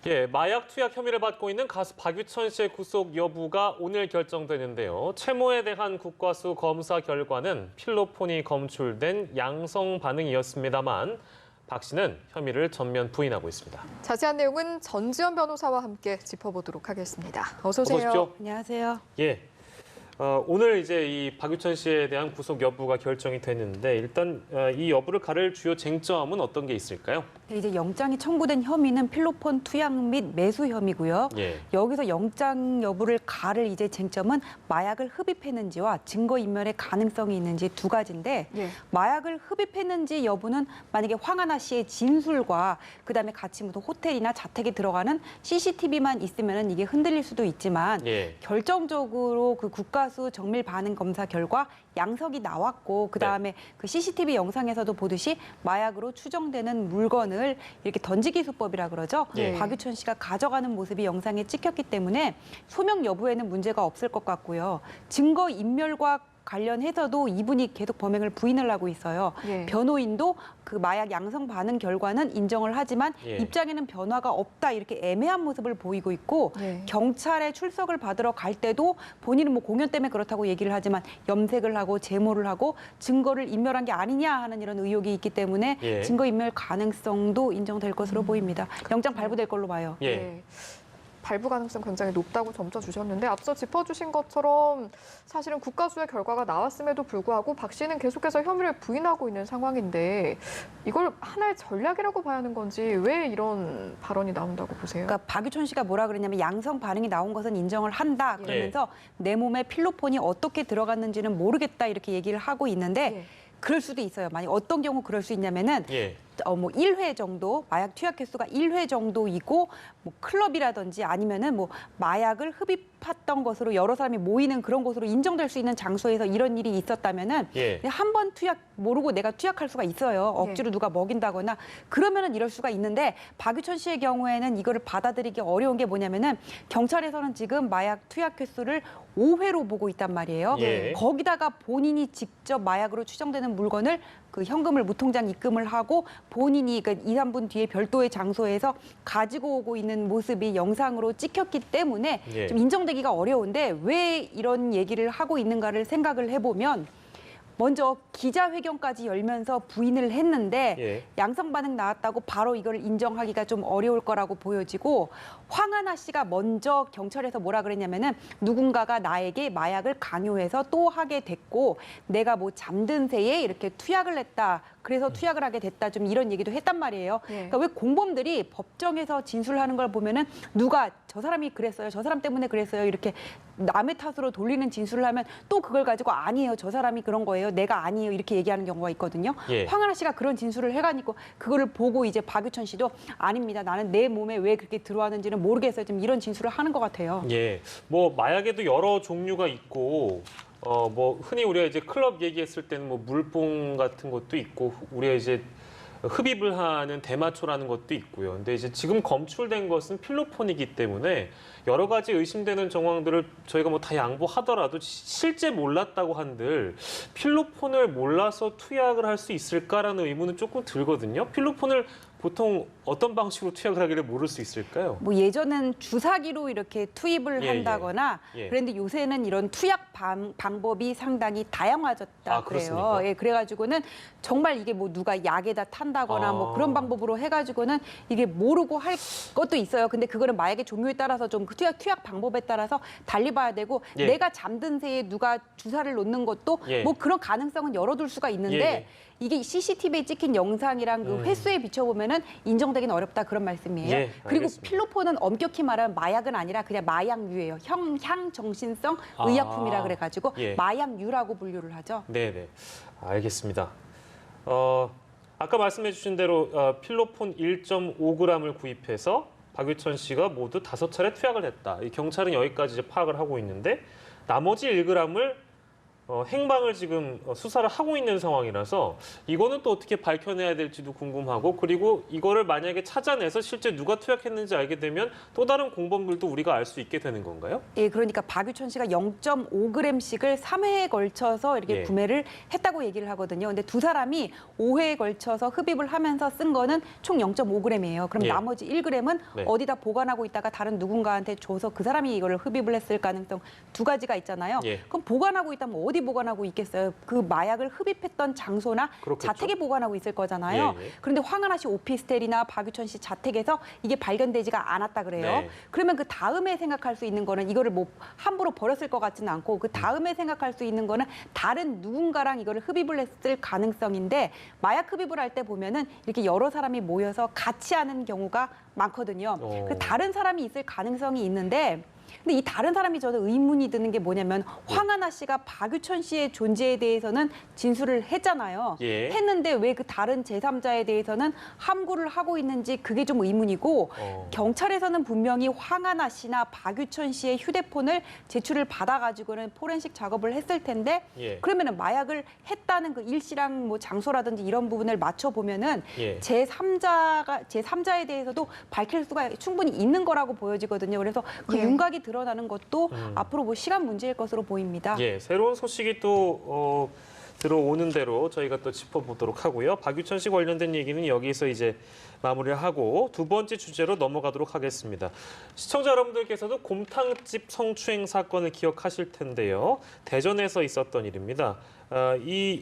예, 마약 투약 혐의를 받고 있는 가수 박유천 씨의 구속 여부가 오늘 결정되는데요. 채모에 대한 국과수 검사 결과는 필로폰이 검출된 양성 반응이었습니다만 박 씨는 혐의를 전면 부인하고 있습니다. 자세한 내용은 전지현 변호사와 함께 짚어보도록 하겠습니다. 어서 오세요. 어서 오십시오. 안녕하세요. 예. 오늘 이제 이 박유천 씨에 대한 구속 여부가 결정이 됐는데 일단 이 여부를 가를 주요 쟁점은 어떤 게 있을까요? 이제 영장이 청구된 혐의는 필로폰 투약 및 매수 혐의고요. 예. 여기서 영장 여부를 가를 이제 쟁점은 마약을 흡입했는지와 증거 인멸의 가능성이 있는지 두 가지인데 예. 마약을 흡입했는지 여부는 만약에 황하나 씨의 진술과 그다음에 같이 무슨 호텔이나 자택에 들어가는 CCTV만 있으면 이게 흔들릴 수도 있지만 예. 결정적으로 그 국가수 정밀 반응 검사 결과 양석이 나왔고 그다음에 그 CCTV 영상에서도 보듯이 마약으로 추정되는 물건을 이렇게 던지기 수법이라 그러죠. 예. 박유천 씨가 가져가는 모습이 영상에 찍혔기 때문에 소명 여부에는 문제가 없을 것 같고요. 증거 인멸과 관련해서도 이분이 계속 범행을 부인을 하고 있어요. 예. 변호인도 그 마약 양성 반응 결과는 인정을 하지만 예. 입장에는 변화가 없다 이렇게 애매한 모습을 보이고 있고 예. 경찰에 출석을 받으러 갈 때도 본인은 뭐 공연 때문에 그렇다고 얘기를 하지만 염색을 하고 제모를 하고 증거를 인멸한 게 아니냐 하는 이런 의혹이 있기 때문에 예. 증거 인멸 가능성도 인정될 것으로 보입니다. 영장 발부될 걸로 봐요. 예. 네. 발부 가능성 굉장히 높다고 점쳐 주셨는데 앞서 짚어주신 것처럼 사실은 국가수의 결과가 나왔음에도 불구하고 박 씨는 계속해서 혐의를 부인하고 있는 상황인데 이걸 하나의 전략이라고 봐야 하는 건지 왜 이런 발언이 나온다고 보세요? 그러니까 박유천 씨가 뭐라 그랬냐면 양성 반응이 나온 것은 인정을 한다 그러면서 내 몸에 필로폰이 어떻게 들어갔는지는 모르겠다 이렇게 얘기를 하고 있는데 예. 그럴 수도 있어요. 만약 어떤 경우 그럴 수 있냐면은 예. 뭐 1회 정도 마약 투약 횟수가 1회 정도이고 뭐 클럽이라든지 아니면은 뭐 마약을 흡입했던 것으로 여러 사람이 모이는 그런 곳으로 인정될 수 있는 장소에서 이런 일이 있었다면은 예. 한 번 투약 모르고 내가 투약할 수가 있어요. 억지로 누가 먹인다거나 그러면은 이럴 수가 있는데 박유천 씨의 경우에는 이거를 받아들이기 어려운 게 뭐냐면은 경찰에서는 지금 마약 투약 횟수를 5회로 보고 있단 말이에요. 예. 거기다가 본인이 직접 마약으로 추정되는 물건을 그 현금을 무통장 입금을 하고 본인이 그 2, 3분 뒤에 별도의 장소에서 가지고 오고 있는 모습이 영상으로 찍혔기 때문에 예. 좀 인정되기가 어려운데 왜 이런 얘기를 하고 있는가를 생각을 해보면 먼저 기자회견까지 열면서 부인을 했는데 예. 양성 반응 나왔다고 바로 이걸 인정하기가 좀 어려울 거라고 보여지고 황하나 씨가 먼저 경찰에서 뭐라 그랬냐면은 누군가가 나에게 마약을 강요해서 또 하게 됐고 내가 뭐 잠든 새에 이렇게 투약을 했다. 그래서 투약을 하게 됐다. 좀 이런 얘기도 했단 말이에요. 예. 그러니까 왜 공범들이 법정에서 진술하는 걸 보면은 누가 저 사람이 그랬어요. 저 사람 때문에 그랬어요. 이렇게 남의 탓으로 돌리는 진술을 하면 또 그걸 가지고 아니에요. 저 사람이 그런 거예요. 내가 아니에요. 이렇게 얘기하는 경우가 있거든요. 예. 황하나 씨가 그런 진술을 해가지고 그거를 보고 이제 박유천 씨도 아닙니다. 나는 내 몸에 왜 그렇게 들어왔는지는 모르겠어요. 좀 이런 진술을 하는 것 같아요. 예, 뭐 마약에도 여러 종류가 있고, 뭐 흔히 우리가 이제 클럽 얘기했을 때는 뭐 물뽕 같은 것도 있고, 우리가 이제 흡입을 하는 대마초라는 것도 있고요. 근데 이제 지금 검출된 것은 필로폰이기 때문에 여러 가지 의심되는 정황들을 저희가 뭐 다 양보하더라도 실제 몰랐다고 한들 필로폰을 몰라서 투약을 할 수 있을까라는 의문은 조금 들거든요. 필로폰을 보통 어떤 방식으로 투약을 하기를 모를 수 있을까요? 뭐 예전엔 주사기로 이렇게 투입을 예, 한다거나 예. 그런데 요새는 이런 투약 방법이 상당히 다양해졌다 아, 그래요. 그렇습니까? 예, 그래가지고는 정말 이게 뭐 누가 약에다 탄다거나 아. 뭐 그런 방법으로 해가지고는 이게 모르고 할 것도 있어요. 근데 그거는 마약의 종류에 따라서 좀 그 투약 방법에 따라서 달리 봐야 되고 예. 내가 잠든 새에 누가 주사를 놓는 것도 예. 뭐 그런 가능성은 열어둘 수가 있는데 예. 이게 CCTV에 찍힌 영상이랑 그 횟수에 비춰보면은 인정되긴 어렵다 그런 말씀이에요. 예, 그리고 알겠습니다. 필로폰은 엄격히 말하면 마약은 아니라 그냥 마약류예요. 향정신성 아, 의약품이라 그래가지고 예. 마약류라고 분류를 하죠. 네네, 알겠습니다. 아까 말씀해주신 대로 필로폰 1.5g을 구입해서 박유천 씨가 모두 5차례 투약을 했다. 이 경찰은 여기까지 이제 파악을 하고 있는데 나머지 1g을 행방을 지금 수사를 하고 있는 상황이라서 이거는 또 어떻게 밝혀내야 될지도 궁금하고 그리고 이거를 만약에 찾아내서 실제 누가 투약했는지 알게 되면 또 다른 공범들도 우리가 알 수 있게 되는 건가요? 예, 그러니까 박유천 씨가 0.5g씩을 3회에 걸쳐서 이렇게 예. 구매를 했다고 얘기를 하거든요. 근데 두 사람이 5회에 걸쳐서 흡입을 하면서 쓴 거는 총 0.5g이에요. 그럼 예. 나머지 1g은 네. 어디다 보관하고 있다가 다른 누군가한테 줘서 그 사람이 이걸 흡입을 했을 가능성 두 가지가 있잖아요. 예. 그럼 보관하고 있다면 어디 보관하고 있겠어요? 그 마약을 흡입했던 장소나 그렇겠죠. 자택에 보관하고 있을 거잖아요. 예, 예. 그런데 황하나 씨 오피스텔이나 박유천 씨 자택에서 이게 발견되지가 않았다 그래요. 네. 그러면 그 다음에 생각할 수 있는 거는 이거를 뭐 함부로 버렸을 것 같지는 않고 그 다음에 생각할 수 있는 거는 다른 누군가랑 이거를 흡입을 했을 가능성인데 마약 흡입을 할 때 보면은 이렇게 여러 사람이 모여서 같이 하는 경우가 많거든요. 그 다른 사람이 있을 가능성이 있는데 근데 이 다른 사람이 저는 의문이 드는 게 뭐냐면 황하나 씨가 박유천 씨의 존재에 대해서는 진술을 했잖아요. 예. 했는데 왜 그 다른 제3자에 대해서는 함구를 하고 있는지 그게 좀 의문이고 경찰에서는 분명히 황하나 씨나 박유천 씨의 휴대폰을 제출을 받아가지고는 포렌식 작업을 했을 텐데 예. 그러면은 마약을 했다는 그 일시랑 뭐 장소라든지 이런 부분을 맞춰 보면은 예. 제3자에 대해서도 밝힐 수가 충분히 있는 거라고 보여지거든요. 그래서 그 예. 윤곽이 드러나는 것도 앞으로 뭐 시간 문제일 것으로 보입니다. 예, 새로운 소식이 또 들어오는 대로 저희가 또 짚어보도록 하고요. 박유천 씨 관련된 얘기는 여기서 이제 마무리를 하고 두 번째 주제로 넘어가도록 하겠습니다. 시청자 여러분들께서도 곰탕집 성추행 사건을 기억하실 텐데요. 대전에서 있었던 일입니다. 이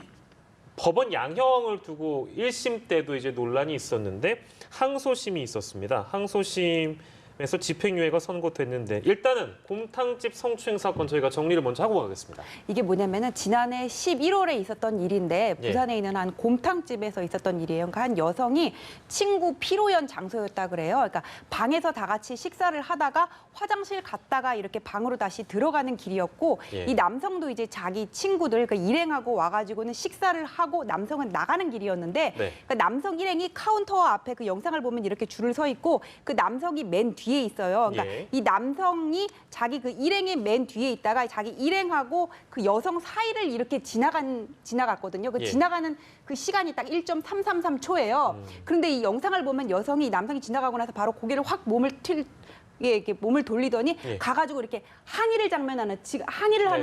법원 양형을 두고 1심 때도 이제 논란이 있었는데 항소심이 있었습니다. 항소심에서 집행유예가 선고됐는데 일단은 곰탕집 성추행 사건 저희가 정리를 먼저 하고 가겠습니다. 이게 뭐냐면은 지난해 11월에 있었던 일인데 예. 부산에 있는 한 곰탕집에서 있었던 일이에요. 그러니까 한 여성이 친구 피로연 장소였다 그래요. 그러니까 방에서 다 같이 식사를 하다가 화장실 갔다가 이렇게 방으로 다시 들어가는 길이었고 예. 이 남성도 이제 자기 친구들 그러니까 일행하고 와가지고는 식사를 하고 남성은 나가는 길이었는데 네. 그러니까 남성 일행이 카운터 앞에 그 영상을 보면 이렇게 줄을 서 있고 그 남성이 맨 뒤에 있어요. 그러니까 예. 이 남성이 자기 그 일행의 맨 뒤에 있다가 자기 일행하고 그 여성 사이를 이렇게 지나갔거든요. 그 예. 지나가는 그 시간이 딱 1.333초예요. 그런데 이 영상을 보면 여성이 남성이 지나가고 나서 바로 고개를 확 이렇게 몸을 돌리더니 예. 가가지고 이렇게 항의를 하는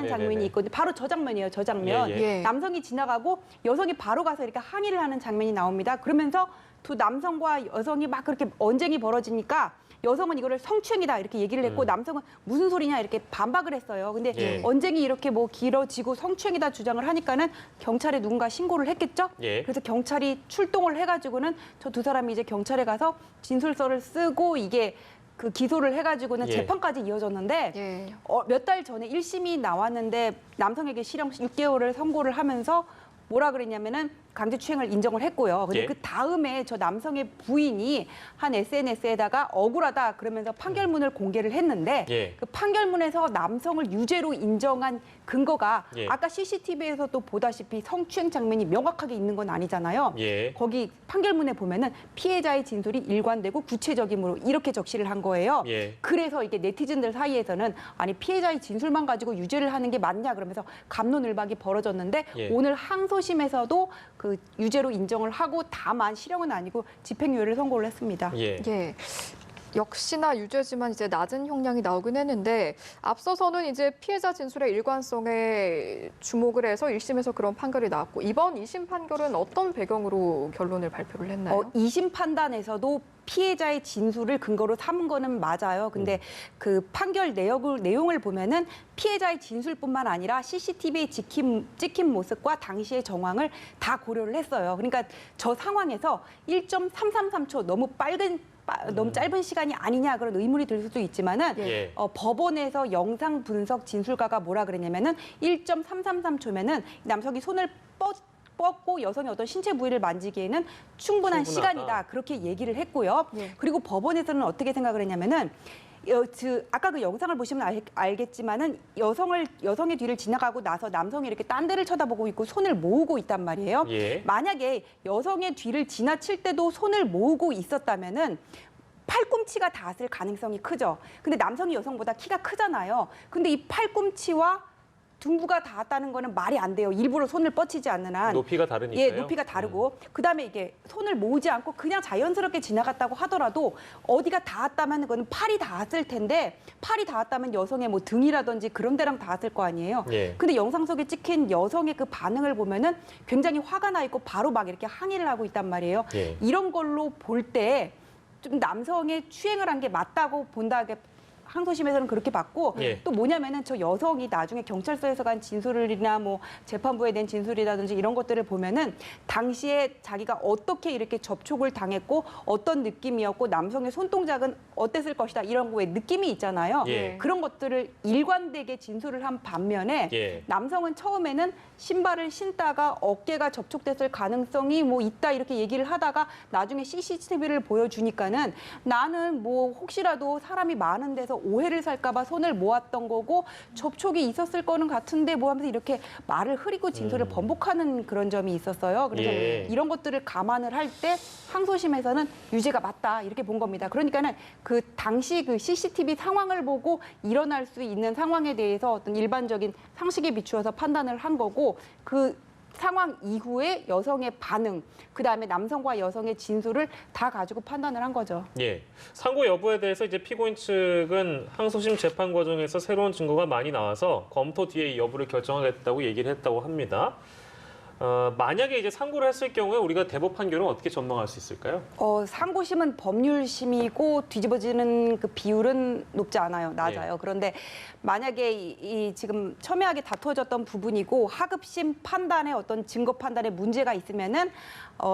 네네네네. 장면이 있거든요. 바로 저 장면이에요. 저 장면. 예, 예. 남성이 지나가고 여성이 바로 가서 이렇게 항의를 하는 장면이 나옵니다. 그러면서 두 남성과 여성이 막 그렇게 언쟁이 벌어지니까 여성은 이거를 성추행이다 이렇게 얘기를 했고 남성은 무슨 소리냐 이렇게 반박을 했어요. 근데 예. 언쟁이 이렇게 뭐 길어지고 성추행이다 주장을 하니까는 경찰에 누군가 신고를 했겠죠. 예. 그래서 경찰이 출동을 해가지고는 저 두 사람이 이제 경찰에 가서 진술서를 쓰고 이게 그 기소를 해가지고는 예. 재판까지 이어졌는데 예. 몇 달 전에 1심이 나왔는데 남성에게 실형 6개월을 선고를 하면서 뭐라 그랬냐면은 강제추행을 인정을 했고요. 근데 예. 그 다음에 저 남성의 부인이 한 SNS에다가 억울하다 그러면서 판결문을 공개를 했는데 예. 그 판결문에서 남성을 유죄로 인정한 근거가 예. 아까 CCTV에서도 보다시피 성추행 장면이 명확하게 있는 건 아니잖아요. 예. 거기 판결문에 보면은 피해자의 진술이 일관되고 구체적이므로 이렇게 적시를 한 거예요. 예. 그래서 이게 네티즌들 사이에서는 아니 피해자의 진술만 가지고 유죄를 하는 게 맞냐 그러면서 갑론을박이 벌어졌는데 예. 오늘 항소심에서도 그 유죄로 인정을 하고 다만 실형은 아니고 집행유예를 선고를 했습니다. 예. 예. 역시나 유죄지만 이제 낮은 형량이 나오긴 했는데 앞서서는 이제 피해자 진술의 일관성에 주목을 해서 1심에서 그런 판결이 나왔고 이번 2심 판결은 어떤 배경으로 결론을 발표를 했나요? 2심 판단에서도 피해자의 진술을 근거로 삼은 거는 맞아요. 근데 그 판결 내용을 보면은 피해자의 진술뿐만 아니라 CCTV에 찍힌 모습과 당시의 정황을 다 고려를 했어요. 그러니까 저 상황에서 1.333초 너무 짧은 시간이 아니냐 그런 의문이 들 수도 있지만은 예. 법원에서 영상 분석 진술가가 뭐라 그랬냐면은 1.333초면은 남성이 손을 뻗고 여성의 어떤 신체 부위를 만지기에는 충분한 충분하다. 시간이다 그렇게 얘기를 했고요. 예. 그리고 법원에서는 어떻게 생각을 했냐면은 아까 그 영상을 보시면 알겠지만은 여성의 뒤를 지나가고 나서 남성이 이렇게 딴 데를 쳐다보고 있고 손을 모으고 있단 말이에요. 예. 만약에 여성의 뒤를 지나칠 때도 손을 모으고 있었다면은 팔꿈치가 닿았을 가능성이 크죠. 근데 남성이 여성보다 키가 크잖아요. 근데 이 팔꿈치와 둥부가 닿았다는 거는 말이 안 돼요. 일부러 손을 뻗치지 않는 한. 높이가 다르니까요. 예, 높이가 다르고 그다음에 이게 손을 모으지 않고 그냥 자연스럽게 지나갔다고 하더라도 어디가 닿았다면 그거는 팔이 닿았을 텐데 팔이 닿았다면 여성의 뭐 등이라든지 그런 데랑 닿았을 거 아니에요. 예. 근데 영상 속에 찍힌 여성의 그 반응을 보면은 굉장히 화가 나 있고 바로 막 이렇게 항의를 하고 있단 말이에요. 예. 이런 걸로 볼 때 좀 남성의 추행을 한 게 맞다고 본다. 항소심에서는 그렇게 봤고 예. 또 뭐냐면은 저 여성이 나중에 경찰서에서 간 진술이나 뭐 재판부에 낸 진술이라든지 이런 것들을 보면은 당시에 자기가 어떻게 이렇게 접촉을 당했고 어떤 느낌이었고 남성의 손동작은 어땠을 것이다 이런 거에 느낌이 있잖아요. 예. 그런 것들을 일관되게 진술을 한 반면에 예. 남성은 처음에는 신발을 신다가 어깨가 접촉됐을 가능성이 뭐 있다 이렇게 얘기를 하다가 나중에 CCTV를 보여주니까는 나는 뭐 혹시라도 사람이 많은 데서 오해를 살까 봐 손을 모았던 거고 접촉이 있었을 거는 같은데 뭐 하면서 이렇게 말을 흐리고 진술을 번복하는 그런 점이 있었어요. 그래서 예. 이런 것들을 감안을 할 때 항소심에서는 유죄가 맞다 이렇게 본 겁니다. 그러니까는 그 당시 그 CCTV 상황을 보고 일어날 수 있는 상황에 대해서 어떤 일반적인 상식에 비추어서 판단을 한 거고 그 상황 이후에 여성의 반응, 그다음에 남성과 여성의 진술을 다 가지고 판단을 한 거죠. 예. 상고 여부에 대해서 이제 피고인 측은 항소심 재판 과정에서 새로운 증거가 많이 나와서 검토 뒤에 이 여부를 결정하겠다고 얘기를 했다고 합니다. 만약에 이제 상고를 했을 경우에 우리가 대법 판결은 어떻게 전망할 수 있을까요? 상고심은 법률심이고 뒤집어지는 그 비율은 높지 않아요. 낮아요. 그런데 만약에 이 지금 첨예하게 다투어졌던 부분이고 하급심 판단에 어떤 증거 판단에 문제가 있으면은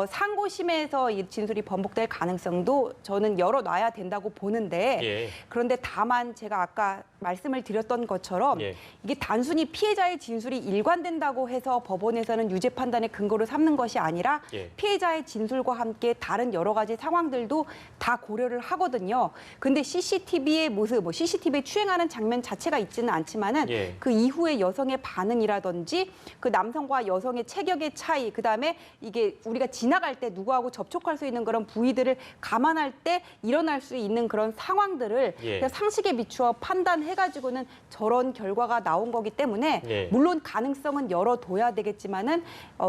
상고심에서 이 진술이 번복될 가능성도 저는 열어놔야 된다고 보는데 예. 그런데 다만 제가 아까 말씀을 드렸던 것처럼 예. 이게 단순히 피해자의 진술이 일관된다고 해서 법원에서는 유죄 판단의 근거로 삼는 것이 아니라 예. 피해자의 진술과 함께 다른 여러 가지 상황들도 다 고려를 하거든요. 근데 CCTV의 모습, 뭐 CCTV에 추행하는 장면 자체가 있지는 않지만은 예. 그 이후의 여성의 반응이라든지 그 남성과 여성의 체격의 차이, 그다음에 이게 우리가 지나갈 때 누구하고 접촉할 수 있는 그런 부위들을 감안할 때 일어날 수 있는 그런 상황들을 예. 그냥 상식에 비추어 판단해가지고는 저런 결과가 나온 거기 때문에 예. 물론 가능성은 열어둬야 되겠지만은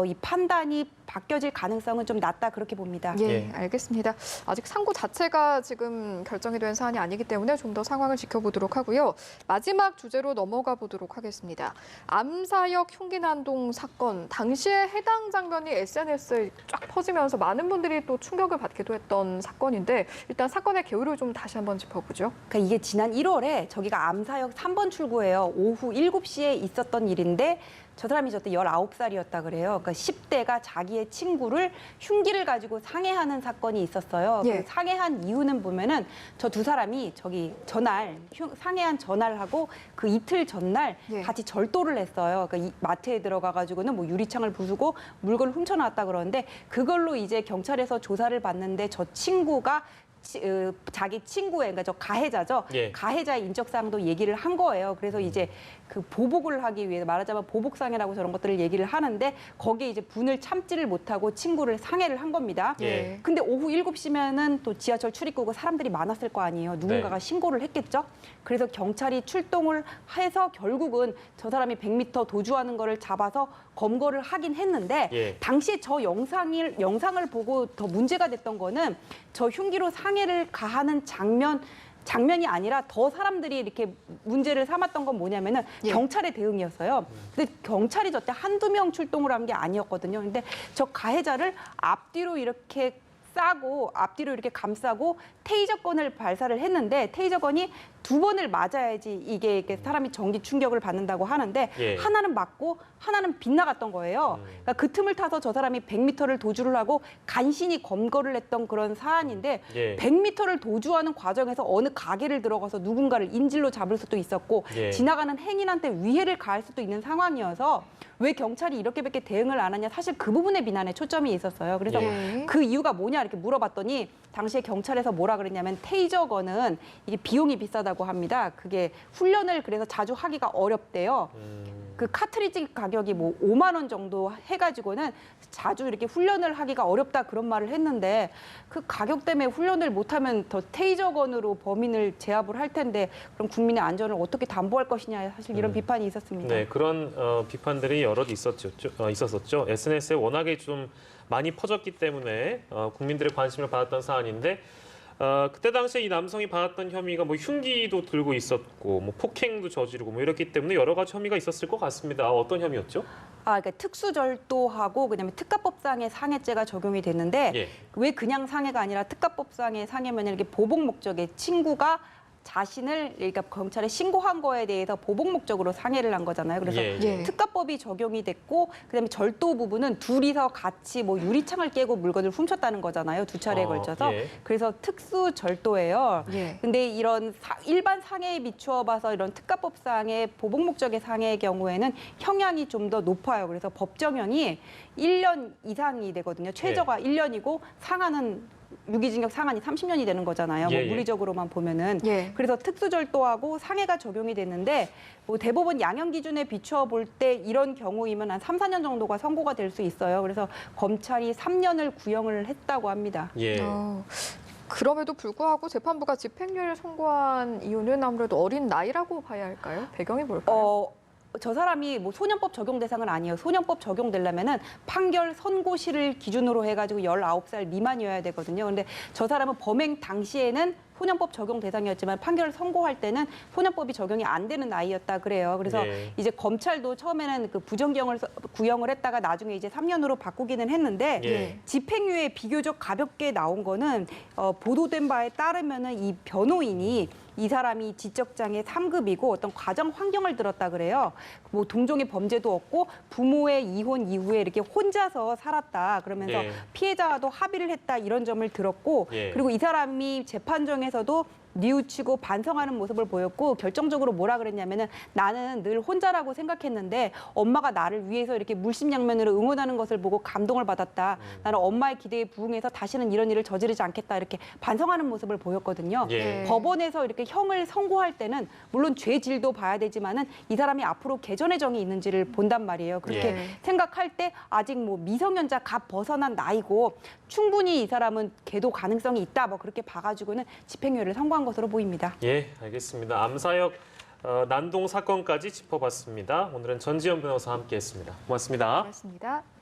이 판단이 바뀌어질 가능성은 좀 낮다 그렇게 봅니다. 예, 예. 알겠습니다. 아직 상고 자체가 지금 결정이 된 사안이 아니기 때문에 좀 더 상황을 지켜보도록 하고요. 마지막 주제로 넘어가 보도록 하겠습니다. 암사역 흉기 난동 사건, 당시에 해당 장면이 SNS에 쫙 퍼지면서 많은 분들이 또 충격을 받기도 했던 사건인데 일단 사건의 개요를 좀 다시 한번 짚어보죠. 그러니까 이게 지난 1월에 저기가 암사역 3번 출구예요. 오후 7시에 있었던 일인데 저 사람이 저때 19살이었다 그래요. 그러니까 10대가 자기의 친구를 흉기를 가지고 상해하는 사건이 있었어요. 예. 그 상해한 이유는 보면은 저 두 사람이 저기 전날 상해한 전날하고 그 이틀 전날 예. 같이 절도를 했어요. 그러니까 이 마트에 들어가 가지고는 뭐 유리창을 부수고 물건을 훔쳐놨다 그러는데 그걸로 이제 경찰에서 조사를 받는데 저 친구가 자기 친구의, 그러니까 저 가해자죠. 예. 가해자의 인적사항도 얘기를 한 거예요. 그래서 이제 그 보복을 하기 위해서 말하자면 보복상해라고 저런 것들을 얘기를 하는데 거기에 이제 분을 참지를 못하고 친구를 상해를 한 겁니다. 예. 근데 오후 7시면은 또 지하철 출입구고 사람들이 많았을 거 아니에요. 누군가가 네. 신고를 했겠죠. 그래서 경찰이 출동을 해서 결국은 저 사람이 100m 도주하는 거를 잡아서 검거를 하긴 했는데 예. 당시에 저 영상을 보고 더 문제가 됐던 거는 저 흉기로 상해를 가하는 장면이 아니라 더 사람들이 이렇게 문제를 삼았던 건 뭐냐면은 예. 경찰의 대응이었어요. 근데 경찰이 저때 한두 명 출동을 한 게 아니었거든요. 근데 저 가해자를 앞뒤로 이렇게 싸고 앞뒤로 이렇게 감싸고 테이저건을 발사를 했는데 테이저건이 2번을 맞아야지 이게 사람이 전기 충격을 받는다고 하는데 예. 하나는 맞고 하나는 빗나갔던 거예요. 그러니까 그 틈을 타서 저 사람이 100m를 도주를 하고 간신히 검거를 했던 그런 사안인데 예. 100m를 도주하는 과정에서 어느 가게를 들어가서 누군가를 인질로 잡을 수도 있었고 예. 지나가는 행인한테 위해를 가할 수도 있는 상황이어서 왜 경찰이 이렇게밖에 대응을 안 하냐 사실 그 부분에 비난에 초점이 있었어요. 그래서 예. 그 이유가 뭐냐 이렇게 물어봤더니 당시에 경찰에서 뭐라 그랬냐면 테이저건은 이게 비용이 비싸다고 합니다. 그게 훈련을 그래서 자주 하기가 어렵대요. 그 카트리지 가격이 뭐 5만 원 정도 해가지고는 자주 이렇게 훈련을 하기가 어렵다 그런 말을 했는데 그 가격 때문에 훈련을 못하면 더 테이저건으로 범인을 제압을 할 텐데 그럼 국민의 안전을 어떻게 담보할 것이냐 사실 이런 비판이 있었습니다. 네, 그런 비판들이 여럿 있었었죠. SNS에 워낙에 좀 많이 퍼졌기 때문에 국민들의 관심을 받았던 사안인데 그때 당시에 이 남성이 받았던 혐의가 뭐 흉기도 들고 있었고 뭐 폭행도 저지르고 뭐 이렇기 때문에 여러 가지 혐의가 있었을 것 같습니다. 어떤 혐의였죠? 그러니까 특수절도하고 그다음에 특가법상의 상해죄가 적용이 됐는데 예. 왜 그냥 상해가 아니라 특가법상의 상해면 이렇게 보복 목적의 친구가 자신을 그러니까 경찰에 신고한 거에 대해서 보복 목적으로 상해를 한 거잖아요. 그래서 예, 예. 특가법이 적용이 됐고 그다음에 절도 부분은 둘이서 같이 뭐 유리창을 깨고 물건을 훔쳤다는 거잖아요. 두 차례에 걸쳐서. 예. 그래서 특수 절도예요. 예. 근데 이런 일반 상해에 비추어 봐서 이런 특가법상의 보복 목적의 상해의 경우에는 형량이 좀 더 높아요. 그래서 법정형이 1년 이상이 되거든요. 최저가 1년이고 상한은 유기징역 상한이 30년이 되는 거잖아요. 예, 뭐 예. 물리적으로만 보면은. 예. 그래서 특수절도하고 상해가 적용이 됐는데 뭐 대법원 양형 기준에 비추어 볼 때 이런 경우이면 한 3, 4년 정도가 선고가 될 수 있어요. 그래서 검찰이 3년을 구형을 했다고 합니다. 예. 그럼에도 불구하고 재판부가 집행유예를 선고한 이유는 아무래도 어린 나이라고 봐야 할까요? 배경이 뭘까요? 저 사람이 뭐 소년법 적용 대상은 아니에요. 소년법 적용되려면은 판결 선고시를 기준으로 해가지고 19살 미만이어야 되거든요. 근데 저 사람은 범행 당시에는 소년법 적용 대상이었지만 판결을 선고할 때는 소년법이 적용이 안 되는 나이였다 그래요. 그래서 네. 이제 검찰도 처음에는 그 부정경을 구형을 했다가 나중에 이제 3년으로 바꾸기는 했는데 예. 집행유예 비교적 가볍게 나온 거는 보도된 바에 따르면은 이 변호인이 이 사람이 지적장애 3급이고 어떤 가정 환경을 들었다 그래요. 뭐 동종의 범죄도 없고 부모의 이혼 이후에 이렇게 혼자서 살았다 그러면서 예. 피해자와도 합의를 했다 이런 점을 들었고 예. 그리고 이 사람이 재판정에서도 뉘우치고 반성하는 모습을 보였고 결정적으로 뭐라 그랬냐면은 나는 늘 혼자라고 생각했는데 엄마가 나를 위해서 이렇게 물심양면으로 응원하는 것을 보고 감동을 받았다. 나는 엄마의 기대에 부응해서 다시는 이런 일을 저지르지 않겠다 이렇게 반성하는 모습을 보였거든요. 예. 법원에서 이렇게 형을 선고할 때는 물론 죄질도 봐야 되지만은 이 사람이 앞으로 개전의 정이 있는지를 본단 말이에요. 그렇게 예. 생각할 때 아직 뭐 미성년자 갓 벗어난 나이고 충분히 이 사람은 계도 가능성이 있다 뭐 그렇게 봐가지고는 집행유예를 선고한 것으로 보입니다. 예, 알겠습니다. 암사역 난동 사건까지 짚어봤습니다. 오늘은 전지현 변호사와 함께했습니다. 고맙습니다. 고맙습니다.